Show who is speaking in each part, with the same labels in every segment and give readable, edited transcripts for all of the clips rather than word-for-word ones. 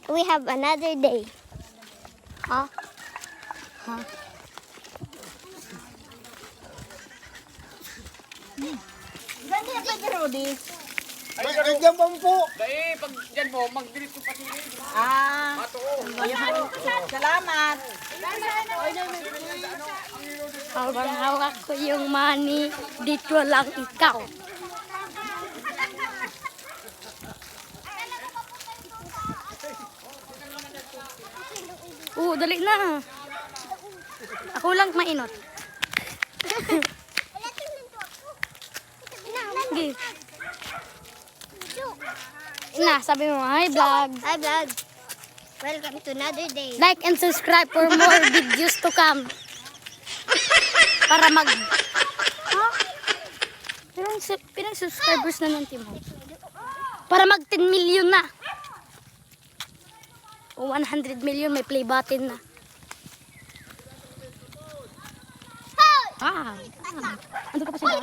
Speaker 1: We have another day. Huh? Huh?
Speaker 2: Ganda yan pwede, Rudy.
Speaker 3: Ay, dyan po.
Speaker 4: Dahil pag dyan mo, mag-delete ko pati.
Speaker 2: Salamat.
Speaker 1: Habang hawak ko yung money, dito lang ikaw. Dali na. Ako lang mainot. Sige. Na, sabi mo, hi vlog. Hi vlog. Welcome to another day. Like and subscribe for more videos to come. Para mag... Huh? Pirang subscribers na ng team mo. Para mag 10 million na. O 100 million may play button na. Ando pa sila.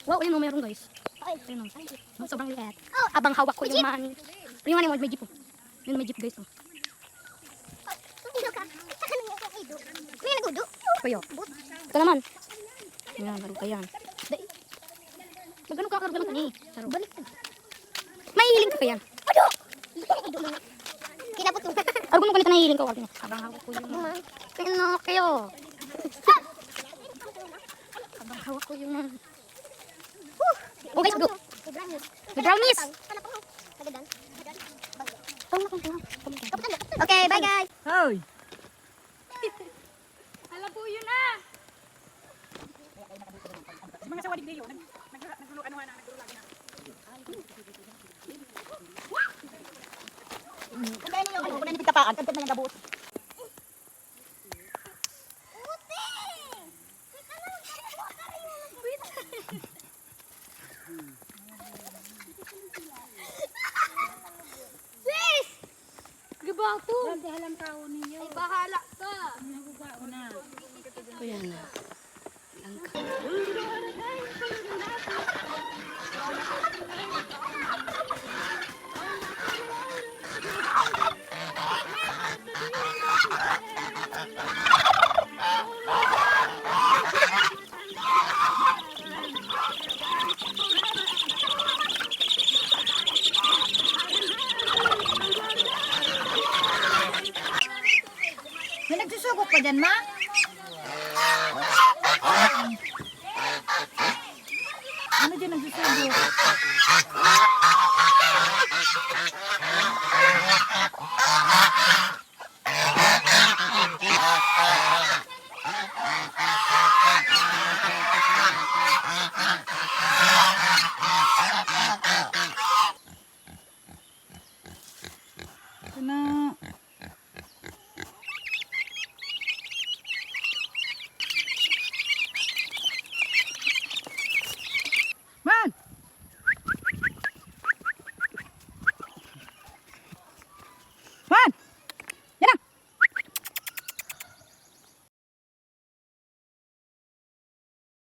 Speaker 1: Wow, yun mo meron guys. Ayun o. Sobrang liit. Abang hawak ko yung money. Yung money mo, may jeep po. Yun may jeep guys o. May nagudo? Kayo. Ito naman. Yan, laro ka yan. Magano ka kargalan ka ni? Balik. May hiling ka pa yan. Ado! Kinapot mo. Argo mo kanita na hiling ko. Abang hawak ko yung money. Ano kayo? Abang hawak ko yung money. Oh guys, go. The brownies. Okay, bye guys.
Speaker 2: Hoy.
Speaker 1: Alam po yun na.
Speaker 2: Mga sa wadig niyo, naglulo ano na, naglulo lagi na. Kung dahil niyo, kung dahil pitapaan, kantan na yung gabot.
Speaker 1: Gibato.
Speaker 2: Dahil halam tao ninyo.
Speaker 1: Ay, bahala ka.
Speaker 2: Nagugao na.
Speaker 1: Ayan na.
Speaker 2: May nagsusugok pa dyan, ma? Ano dyan nagsusugok? Ito na.